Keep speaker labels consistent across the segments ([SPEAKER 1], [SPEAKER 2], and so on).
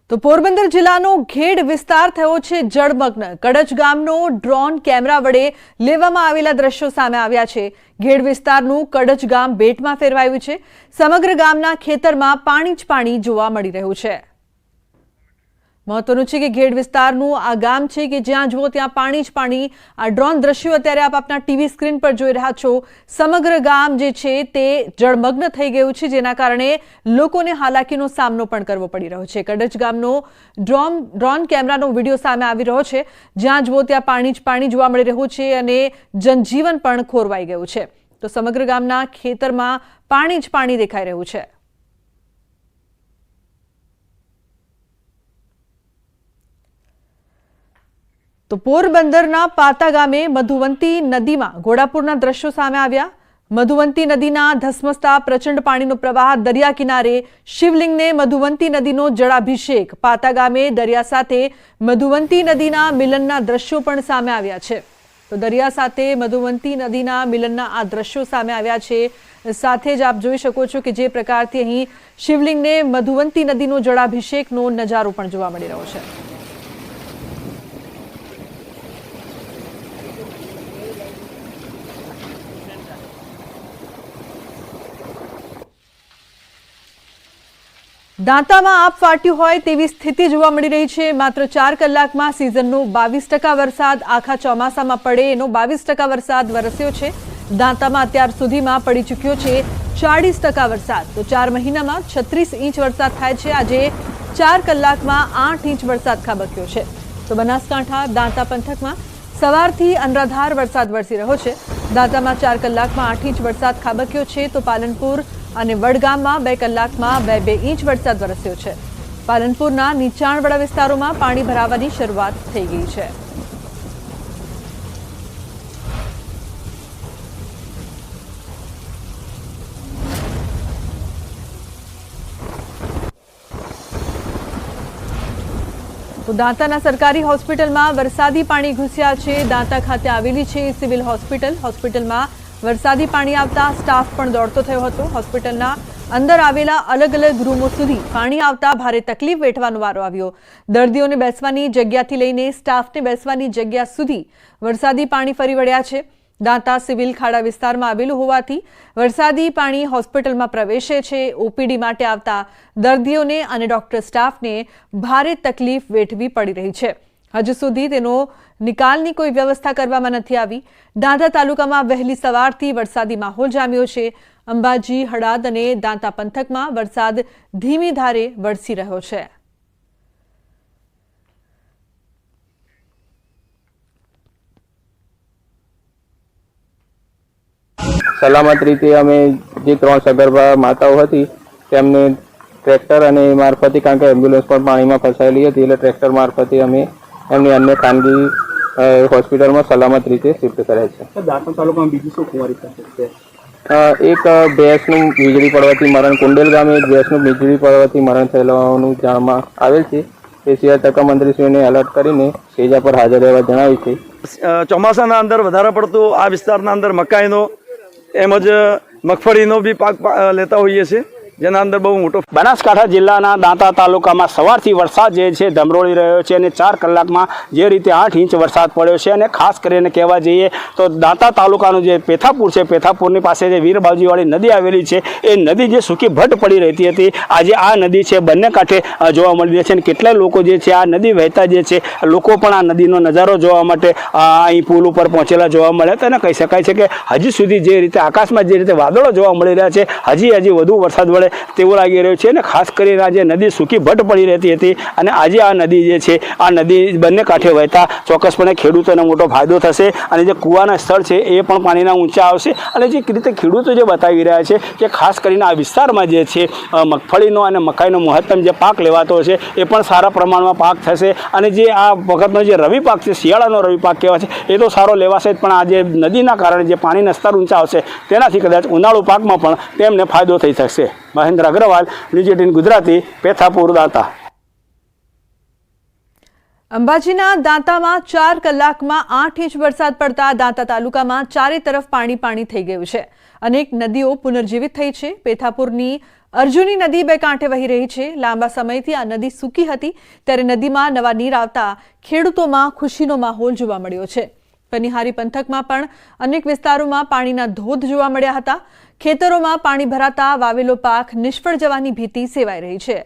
[SPEAKER 1] તો પોરબંદર જિલ્લાનો ઘેડ વિસ્તાર થયો છે જળમગ્ન। કડચ ગામનો ડ્રોન કેમેરા વડે લેવામાં આવેલા દ્રશ્યો સામે આવ્યા છે। ઘેડ વિસ્તારનું કડચ ગામ બેટમાં ફેરવાયું છે। સમગ્ર ગામના ખેતરમાં પાણી જ પાણી જોવા મળી રહ્યું છે। મહત્વનું છે કે ઘેડ વિસ્તારનું આ ગામ છે કે જ્યાં જુઓ ત્યાં પાણી જ પાણી। આ ડ્રોન દ્રશ્યો અત્યારે આપ આપના ટીવી સ્ક્રીન પર જોઈ રહ્યા છો। સમગ્ર ગામ જે છે તે જળમગ્ન થઈ ગયું છે, જેના કારણે લોકોને હાલાકીનો સામનો પણ કરવો પડી રહ્યો છે। કડચ ગામનો ડ્રોન કેમેરાનો વિડીયો સામે આવી રહ્યો છે, જ્યાં જુઓ ત્યાં પાણી જ પાણી જોવા મળી રહ્યું છે અને જનજીવન પણ ખોરવાઈ ગયું છે। તો સમગ્ર ગામના ખેતરમાં પાણી જ પાણી દેખાઈ રહ્યું છે। તો પોરબંદરના પાતા ગામે મધુવંતી નદીમાં ઘોડાપુરના દ્રશ્યો સામે આવ્યા। મધુવંતી નદીના ધસમસતા પ્રચંડ પાણીનો પ્રવાહ દરિયા કિનારે શિવલિંગને મધુવંતી નદીનો જળાભિષેક। પાતા ગામે દરિયા સાથે મધુવંતી નદીના મિલનના દ્રશ્યો પણ સામે આવ્યા છે। તો દરિયા સાથે મધુવંતી નદીના મિલનના આ દ્રશ્યો સામે આવ્યા છે। સાથે જ આપ જોઈ શકો છો કે જે પ્રકારથી અહીં શિવલિંગને મધુવંતી નદીનો જળાભિષેકનો નજારો પણ જોવા મળી રહ્યો છે। દાંતામાં આપ ફાટ્યું હોય તેવી સ્થિતિ જોવા મળી રહી છે। માત્ર 4 કલાકમાં સિઝનનો 22% વરસાદ આખા ચોમાસામાં પડે એનો 22% વરસાદ વરસ્યો છે। દાંતામાં અત્યાર સુધીમાં પડી ચૂક્યો છે 40% વરસાદ। તો 4 મહિનામાં 36 ઇંચ વરસાદ થાય છે। આજે 4 કલાકમાં 8 ઇંચ વરસાદ ખાબક્યો છે। તો બનાસકાંઠા દાંતા પંથકમાં સવારથી અનરાધાર વરસાદ વરસી રહ્યો છે। દાંતામાં 4 કલાકમાં 8 ઇંચ વરસાદ ખાબક્યો છે। તો પાલનપુર અને વડગામમાં 2 કલાકમાં 2 ઇંચ વરસાદ વરસ્યો છે। પાલનપુરના નીચાણવાળા વિસ્તારોમાં પાણી ભરાવાની શરૂઆત થઈ ગઈ છે। તો દાંતાના સરકારી હોસ્પિટલમાં વરસાદી પાણી ઘૂસ્યા છે। દાંતા ખાતે આવેલી છે સિવિલ હોસ્પિટલમાં વરસાદી પાણી આવતા સ્ટાફ પણ દોડતો થયો હતો। હોસ્પિટલના અંદર આવેલા અલગ અલગ રૂમો સુધી પાણી આવતા ભારે તકલીફ વેઠવાનો વારો આવ્યો। દર્દીઓને બેસવાની જગ્યાથી લઈને સ્ટાફને બેસવાની જગ્યા સુધી વરસાદી પાણી ફરી વળ્યા છે। દાંતા સિવિલ ખાડા વિસ્તારમાં આવેલું હોવાથી વરસાદી પાણી હોસ્પિટલમાં પ્રવેશે છે। ઓપીડી માટે આવતા દર્દીઓને અને ડોક્ટર સ્ટાફને ભારે તકલીફ વેઠવી પડી રહી છે। હજુ સુધી તેનો નિકાલની કોઈ વ્યવસ્થા કરવામાં નથી આવી। દાંતા તાલુકામાં વહેલી સવારથી વરસાદી માહોલ જામ્યો છે। અંબાજી, હળાદ અને દાંતા પંથકમાં વરસાદ ધીમી ધારે વરસી રહ્યો છે।
[SPEAKER 2] સલામત રીતે અમે જે 3 સગર્ભા માતાઓ હતી તેમને ટ્રેક્ટર અને મારફતે, કારણ કે એમ્બ્યુલન્સ પણ પાણીમાં ફસાયેલી હતી, એટલે ટ્રેક્ટર મારફતે અમે એમને અન્ય ખાનગી હોસ્પિટલમાં સલામત રીતે શિફ્ટ કર્યા છે।
[SPEAKER 3] દાંતા તાલુકામાં બીજી શું કુંવારી છે?
[SPEAKER 2] એક ભેંસનું વીજળી પડવાથી મરણ, કુંડેલ ગામે એક ભેંસનું વીજળી પડવાથી મરણ થયેલાનું જાણવામાં આવેલ છે। તે સિવાય તકા મંત્રીશ્રીને એલર્ટ કરીને સેજા પર હાજર રહેવા જણાવ્યું છે।
[SPEAKER 3] ચોમાસાના અંદર વધારે પડતું આ વિસ્તારના અંદર મકાઈનો એમજ મગફળીનો બી પાક લેતા હોઈએ છીએ, જેના અંદર બહુ મોટો।
[SPEAKER 4] બનાસકાંઠા જિલ્લાના દાંતા તાલુકામાં સવારથી વરસાદ જે છે ધમરોળી રહ્યો છે અને 4 કલાકમાં જે રીતે 8 ઇંચ વરસાદ પડ્યો છે। અને ખાસ કરીને કહેવા જઈએ તો દાંતા તાલુકાનું જે પેથાપુર છે, પેથાપુરની પાસે જે વીરબાવજીવાળી નદી આવેલી છે, એ નદી જે સૂકી ભટ્ટ પડી રહેતી હતી, આજે આ નદી છે બંને કાંઠે જોવા મળી રહી છે। અને કેટલાય લોકો જે છે આ નદી વહેતા જે છે લોકો પણ આ નદીનો નજારો જોવા માટે અહીં પુલ ઉપર પહોંચેલા જોવા મળ્યા હતા। અને કહી શકાય છે કે હજી સુધી જે રીતે આકાશમાં જે રીતે વાદળો જોવા મળી રહ્યા છે, હજી વધુ વરસાદ વળે તેવું લાગી રહ્યું છે। અને ખાસ કરીને આજે નદી સૂકી ભટ્ટ પડી રહેતી હતી અને આજે આ નદી જે છે, આ નદી બંને કાંઠે વહેતા ચોક્કસપણે ખેડૂતોને મોટો ફાયદો થશે। અને જે કૂવાના સ્થળ છે એ પણ પાણીના ઊંચા આવશે। અને જે રીતે ખેડૂતો જે બતાવી રહ્યા છે કે ખાસ કરીને આ વિસ્તારમાં જે છે મગફળીનો અને મકાઈનો મહત્તમ જે પાક લેવાતો છે એ પણ સારા પ્રમાણમાં પાક થશે। અને જે આ વખતનો જે રવિ પાક છે, શિયાળાનો રવિ પાક કહેવાય છે, એ તો સારો લેવાશે જ, પણ આ જે નદીના કારણે જે પાણીના સ્તર ઊંચા આવશે તેનાથી કદાચ ઉનાળુ પાકમાં પણ તેમને ફાયદો થઈ શકશે। મહેન્દ્ર અગ્રવાલ, ન્યૂઝ 18 ગુજરાતી, પેથાપુર, દાંતા।
[SPEAKER 1] અંબાજીના દાંતામાં 4 કલાકમાં 8 ઇંચ વરસાદ પડતા દાંતા તાલુકામાં ચારે તરફ પાણી પાણી થઈ ગયું છે। અનેક નદીઓ પુનર્જીવિત થઈ છે। પેથાપુરની અર્જુની નદી બે કાંઠે વહી રહી છે। લાંબા સમયથી આ નદી સૂકી હતી, ત્યારે નદીમાં નવા નીર આવતા ખેડૂતોમાં ખુશીનો માહોલ જોવા મળ્યો છે। પનિહારી પંથકમાં પણ અનેક વિસ્તારોમાં પાણીના ધોધ જોવા મળ્યા હતા। ખેતરોમાં પાણી ભરાતા વાવેલો પાક નિષ્ફળ જવાની ભીતિ સેવાઈ રહી છે।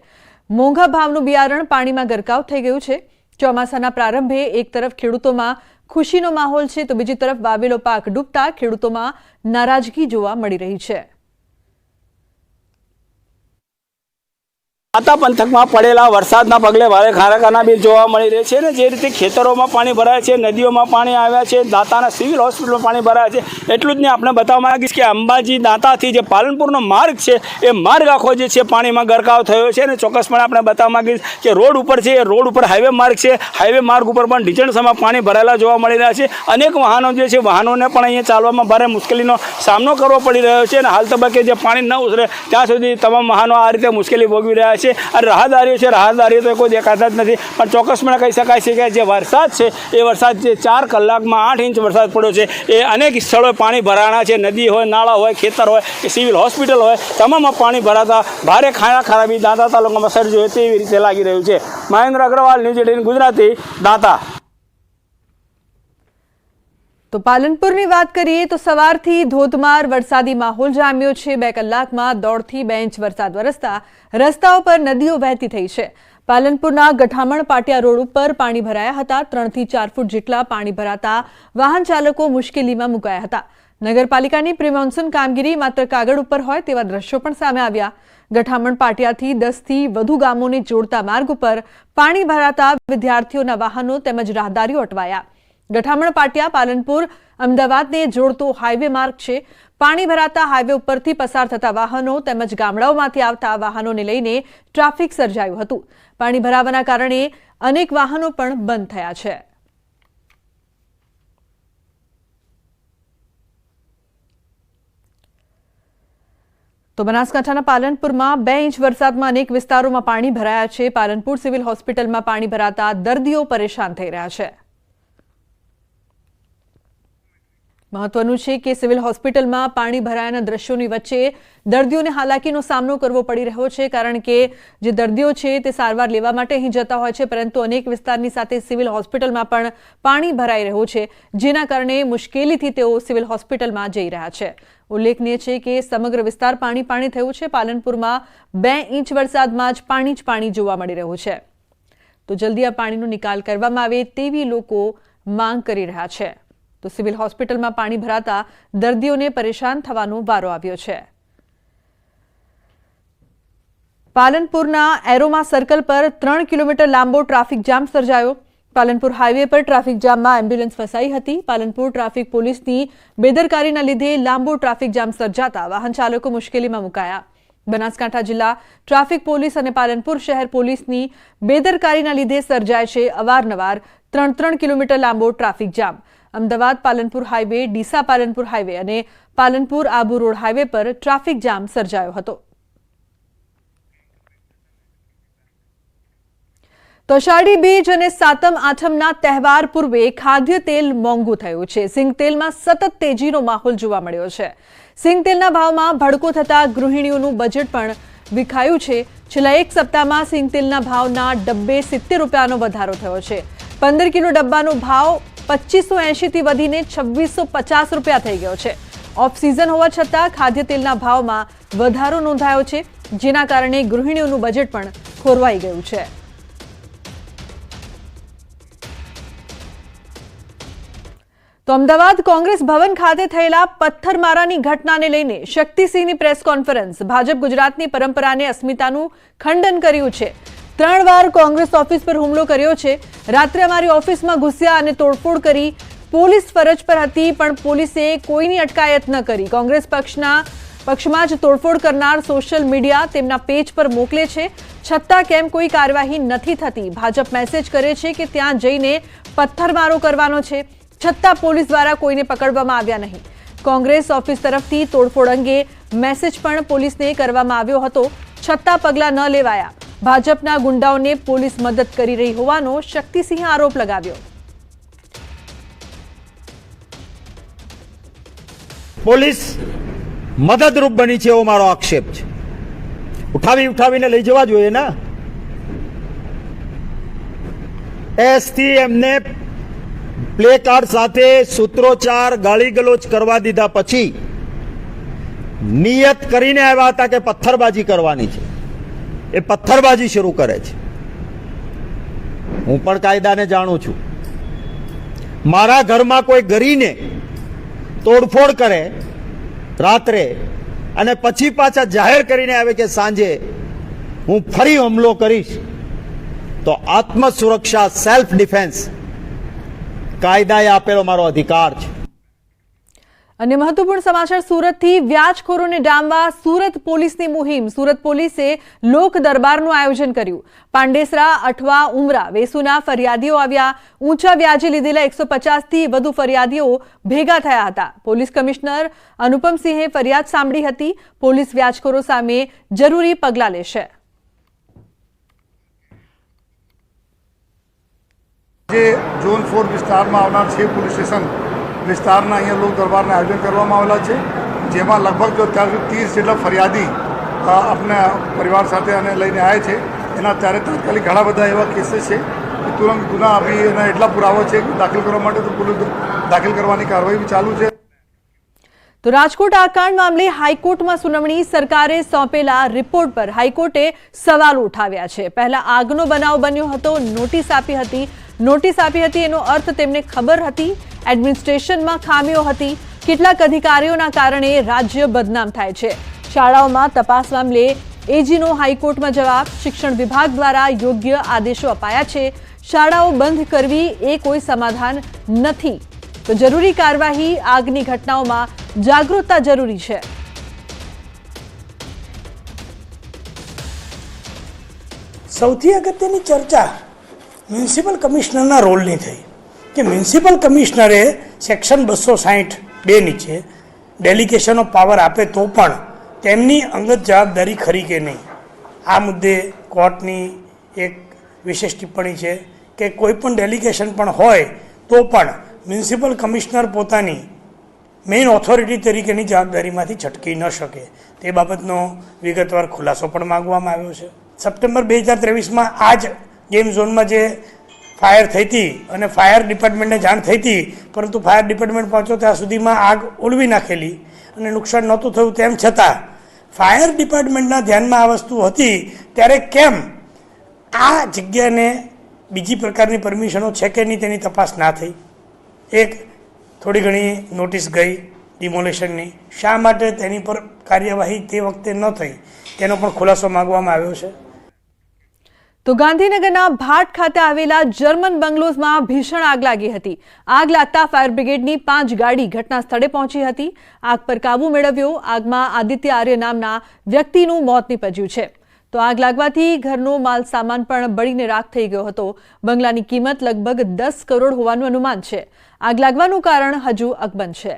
[SPEAKER 1] મોંઘા ભાવનું બિયારણ પાણીમાં ગરકાવ થઈ ગયું છે। ચોમાસાના પ્રારંભે એક તરફ ખેડૂતોમાં ખુશીનો માહોલ છે, તો બીજી તરફ વાવેલો પાક ડૂબતા ખેડૂતોમાં નારાજગી જોવા મળી રહી છે।
[SPEAKER 4] દાંતા પંથકમાં પડેલા વરસાદના પગલે ભારે ખારાકાના બીજ જોવા મળી રહે છે ને જે રીતે ખેતરોમાં પાણી ભરાય છે, નદીઓમાં પાણી આવ્યા છે, દાંતાના સિવિલ હોસ્પિટલમાં પાણી ભરાય છે। એટલું જ નહીં, આપણે બતાવવા માંગીશ કે અંબાજી દાંતાથી જે પાલનપુરનો માર્ગ છે એ માર્ગ આખો જે છે પાણીમાં ગરકાવ થયો છે। અને ચોક્કસપણે આપણે બતાવવા માંગીશ કે રોડ ઉપર છે, એ રોડ ઉપર હાઈવે માર્ગ છે, હાઈવે માર્ગ ઉપર પણ ઢીચણસામાં પાણી ભરાયેલા જોવા મળી રહ્યા છે। અનેક વાહનો જે છે, વાહનોને પણ અહીંયા ચાલવામાં ભારે મુશ્કેલીનો સામનો કરવો પડી રહ્યો છે। અને હાલ તબક્કે જે પાણી ન ઉતરે ત્યાં સુધી તમામ વાહનો આ રીતે મુશ્કેલી ભોગવી રહ્યા છે। અને રાહદારીઓ છે, રાહદારીઓ તો કોઈ દેખાતા જ નથી, પણ ચોક્કસપણે કહી શકાય છે કે જે વરસાદ છે એ વરસાદ જે 4 કલાકમાં 8 ઇંચ વરસાદ પડ્યો છે એ અનેક સ્થળોએ પાણી ભરાણા છે। નદી હોય, નાળા હોય, ખેતર હોય કે સિવિલ હોસ્પિટલ હોય, તમામમાં પાણી ભરાતા ભારે ખરાબી દાંતા તાલુકામાં સર્જી હોય તેવી રીતે લાગી રહ્યું છે। મહેન્દ્ર અગ્રવાલ, ન્યૂઝ 18 ગુજરાતી, દાંતા।
[SPEAKER 1] તો પાલનપુરની વાત કરીએ તો સવારથી ધોધમાર વરસાદી માહોલ જામ્યો છે। 2 કલાકમાં 1.5 થી 2 ઇંચ વરસાદ વરસતા રસ્તાઓ પર નદીઓ વહેતી થઈ છે। પાલનપુરના ગઠામણ પાટિયા રોડ ઉપર પાણી ભરાયા હતા। 3 થી 4 ફૂટ જેટલા પાણી ભરાતા વાહન ચાલકો મુશ્કેલીમાં મુકાયા હતા। નગરપાલિકાની પ્રી મોન્સૂન કામગીરી માત્ર કાગળ ઉપર હોય તેવા દ્રશ્યો પણ સામે આવ્યા। ગઠામણ પાટિયાથી 10 થી વધુ ગામોને જોડતા માર્ગ ઉપર પાણી ભરાતા વિદ્યાર્થીઓના વાહનો તેમજ રાહદારીઓ અટવાયા। ગઠામણ પાટિયા પાલનપુર અમદાવાદને જોડતો હાઈવે માર્ગ છે। પાણી ભરાતા હાઈવે ઉપરથી પસાર થતા વાહનો તેમજ ગામડાઓમાંથી આવતા વાહનોને લઈને ટ્રાફિક સર્જાયું હતું। પાણી ભરાવાના કારણે અનેક વાહનો પણ બંધ થયા છે। તો બનાસકાંઠાના પાલનપુરમાં 2 ઇંચ વરસાદમાં અનેક વિસ્તારોમાં પાણી ભરાયા છે। પાલનપુર સિવિલ હોસ્પિટલમાં પાણી ભરાતા દર્દીઓ પરેશાન થઈ રહ્યા છે। મહત્વનું છે કે સિવિલ હોસ્પિટલમાં પાણી ભરાયાના દ્રશ્યોની વચ્ચે દર્દીઓને હાલાકીનો સામનો કરવો પડી રહ્યો છે, કારણ કે જે દર્દીઓ છે તે સારવાર લેવા માટે અહીં જતા હોય છે, પરંતુ અનેક વિસ્તારની સાથે સિવિલ હોસ્પિટલમાં પણ પાણી ભરાઈ રહ્યું છે, જેના કારણે મુશ્કેલીથી તેઓ સિવિલ હોસ્પિટલમાં જઈ રહ્યા છે। ઉલ્લેખનીય છે કે સમગ્ર વિસ્તાર પાણી થયું છે। પાલનપુરમાં 2 ઇંચ વરસાદમાં જ પાણી જોવા મળી રહ્યું છે। તો જલ્દી આ પાણીનો નિકાલ કરવામાં આવે તેવી લોકો માંગ કરી રહ્યા છે। તો સિવિલ હોસ્પિટલમાં પાણી ભરાતા દર્દીઓને પરેશાન થવાનો વારો આવ્યો છે। પાલનપુરના એરોમા સર્કલ પર 3 કિલોમીટર લાંબો ટ્રાફિક જામ સર્જાયો। પાલનપુર હાઈવે પર ટ્રાફિક જામમાં એમ્બ્યુલન્સ ફસાઈ હતી। પાલનપુર ટ્રાફિક પોલીસની બેદરકારીના લીધે લાંબો ટ્રાફિક જામ સર્જાતા વાહન ચાલકો મુશ્કેલીમાં મુકાયા। બનાસકાંઠા જિલ્લા ટ્રાફિક પોલીસ અને પાલનપુર શહેર પોલીસની બેદરકારીના લીધે સર્જાય છે અવારનવાર 3 કિલોમીટર લાંબો traffic jam. Ahmedabad Palanpur highway, Deesa Palanpur highway અને પાલનપુર આબુ રોડ હાઈવે પર ટ્રાફિક જામ સર્જાયો હતો। તો અષાઢી બીજ અને સાતમ આઠમના તહેવાર પૂર્વે ખાદ્ય તેલ મોંઘું થયું છે। સિંગ તેલમાં સતત તેજીનો માહોલ જોવા મળ્યો છે। સિંગ તેલના ભાવમાં ભડકો થતા ગૃહિણીઓનું બજેટ પણ વિખાયું છે। છેલ્લા 1 સપ્તાહમાં સિંગ તેલના ભાવના ડબ્બે 70 રૂપિયાનો વધારો થયો છે। 15 કિલો ડબ્બાનો ભાવ 2580 થી વધીને 2650 રૂપિયા થઈ ગયો છે। ઓફ સિઝન હોવા છતાં ખાદ્ય તેલના ભાવમાં વધારો નોંધાયો છે, જેના કારણે ગૃહિણીઓનું બજેટ પણ ખોરવાઈ ગયું છે। તો અમદાવાદ કોંગ્રેસ ભવન ખાતે થયેલા પથ્થરમારાની ઘટનાને લઈને શક્તિસિંહની પ્રેસ કોન્ફરન્સ। ભાજપ ગુજરાતની પરંપરાને અસ્મિતાનું ખંડન કર્યું છે। 3 વાર કોંગ્રેસ ઓફિસ પર હુમલો કર્યો છે। રાત્રે અમારી ઓફિસમાં ઘૂસ્યા અને તોડફોડ કરી। પોલીસ ફરજ પર હતી પણ પોલીસે કોઈની અટકાયત ન કરી। કોંગ્રેસ પક્ષમાં જ તોડફોડ કરનાર સોશિયલ મીડિયા તેમના પેજ પર મોકલે છે, છતાં કેમ કોઈ કાર્યવાહી નથી થતી। ભાજપ મેસેજ કરે છે કે ત્યાં જઈને પથ્થરમારો કરવાનો છે, છતાં પોલીસ દ્વારા કોઈને પકડવામાં આવ્યા નહીં। કોંગ્રેસ ઓફિસ તરફથી તોડફોડ અંગે મેસેજ પણ પોલીસને કરવામાં આવ્યો હતો, છતાં પગલાં ન લેવાયા। ભાજપના ગુંડાઓને પોલીસ મદદ કરી રહી હોવાનો શક્તિસિંહે આરોપ લગાવ્યો।
[SPEAKER 5] પોલીસ મદદરૂપ બની છે એવો મારો આક્ષેપ છે। ઉઠાવીને લઈ જવા જોઈએ ને. એસથી એમને પ્લે કાર્ડ સાથે સૂત્રોચ્ચાર ગાળી ગલોચ કરવા દીધા પછી નિયત કરીને આવ્યા હતા કે પથ્થરબાજી કરવાની છે. એ પથ્થરબાજી શરૂ કરે છે. હું પણ કાયદાને જાણું છું. મારા ઘરમાં કોઈ ગરીને તોડફોડ કરે રાત્રે અને પછી પાછા જાહેર કરીને આવે કે સાંજે હું ફરી હુમલો કરીશ, તો આત્મસુરક્ષા સેલ્ફ ડિફેન્સ કાયદાએ આપેલો મારો અધિકાર છે.
[SPEAKER 1] અને મહત્વપૂર્ણ સમાચાર સુરતથી વ્યાજખોરોને ડામવા સુરત પોલીસની મુહિમ. સુરત પોલીસે લોક દરબારનું આયોજન કર્યું. પાંડેસરા, અઠવા, ઉમરા, વેસુના ફરિયાદીઓ આવ્યા. ઊંચા વ્યાજે લીધેલા 150થી વધુ ફરિયાદીઓ ભેગા થયા હતા. પોલીસ કમિશનર અનુપમસિંહે ફરિયાદ સાંભળી હતી. પોલીસ વ્યાજખોરો સામે જરૂરી પગલાં લેશે.
[SPEAKER 6] જે ઝોન 4 વિસ્તારમાં આવનાર છે પોલીસ સ્ટેશન વિસ્તારના અહીંયા લોક દરબારના આયોજન કરવામાં આવેલા છે, જેમાં લગભગ 30 જેટલા ફરિયાદી આપણા પરિવાર સાથે અને લઈને આવ્યા છે. એના ત્યારે તાત્કાલિક ઘણા બધા એવા કેસીસ છે કે તુરંત ગુના આપી એના એટલા પુરાવા છે કે દાખલ કરવા માટે તો પોલીસ દાખલ કરવાની કાર્યવાહી બી ચાલુ છે.
[SPEAKER 1] તો રાજકોટ આકાંડ મામલે હાઈકોર્ટમાં સુનાવણી. સરકારે સોંપેલા રિપોર્ટ પર હાઈકોર્ટે સવાલ ઉઠાવ્યા છે. પહેલા આગનો બનાવ બન્યો હતો, નોટિસ આપી હતી એનો અર્થ તેમને ખબર હતી. એડમિનિસ્ટ્રેશનમાં ખામીઓ હતી. કેટલાક અધિકારીઓના કારણે રાજ્ય બદનામ થાય છે. શાળાઓમાં તપાસ મામલે એજીનો હાઈકોર્ટમાં જવાબ. શિક્ષણ વિભાગ દ્વારા યોગ્ય આદેશો અપાયા છે. શાળાઓ બંધ કરવી એ કોઈ સમાધાન નથી, તો જરૂરી કાર્યવાહી. આગની ઘટનાઓમાં જાગૃતતા જરૂરી છે.
[SPEAKER 7] સૌથી અગત્યની ચર્ચા મ્યુનિસિપલ કમિશનરના રોલની થઈ કે મ્યુનિસિપલ કમિશનરે સેક્શન 260(2) નીચે ડેલિગેશન ઓફ પાવર આપે તો પણ તેમની અંગત જવાબદારી ખરી કે નહીં. આ મુદ્દે કોર્ટની એક વિશેષ ટિપ્પણી છે કે કોઈ પણ ડેલિગેશન પણ હોય તો પણ મ્યુનિસિપલ કમિશનર પોતાની મેઇન ઓથોરિટી તરીકેની જવાબદારીમાંથી છટકી ન શકે. તે બાબતનો વિગતવાર ખુલાસો પણ માગવામાં આવ્યો છે. સપ્ટેમ્બર 2023માં આ જ ગેમ ઝોનમાં જે ફાયર થઈ હતી અને ફાયર ડિપાર્ટમેન્ટને જાણ થઈ હતી, પરંતુ ફાયર ડિપાર્ટમેન્ટ પહોંચ્યો ત્યાં સુધીમાં આગ ઓલવી નાખેલી અને નુકસાન નહોતું થયું. તેમ છતાં ફાયર ડિપાર્ટમેન્ટના ધ્યાનમાં આ વસ્તુ હતી ત્યારે કેમ આ જગ્યાને બીજી પ્રકારની પરમિશનો છે કે નહીં તેની તપાસ ના થઈ? એક થોડી ઘણી નોટિસ ગઈ ડિમોલેશનની, શા માટે તેની પર કાર્યવાહી તે વખતે ન થઈ તેનો પણ ખુલાસો માગવામાં આવ્યો છે.
[SPEAKER 1] તો ગાંધીનગરના ભાટ ખાતે આવેલા જર્મન બંગલોઝમાં ભીષણ આગ લાગી હતી. આગ લાગતા ફાયર બ્રિગેડની 5 ગાડી ઘટના સ્થળે પહોંચી હતી. આગ પર કાબુ મેળવ્યો. આગમાં આદિત્ય આર્ય નામના વ્યક્તિનું મોત નીપજ્યું છે. તો આગ લાગવાથી ઘરનો માલ સામાન પણ બળીને રાખ થઈ ગયો હતો. બંગલાની કિંમત લગભગ 10 કરોડ હોવાનું અનુમાન છે. આગ લાગવાનું કારણ હજુ અકબંધ છે.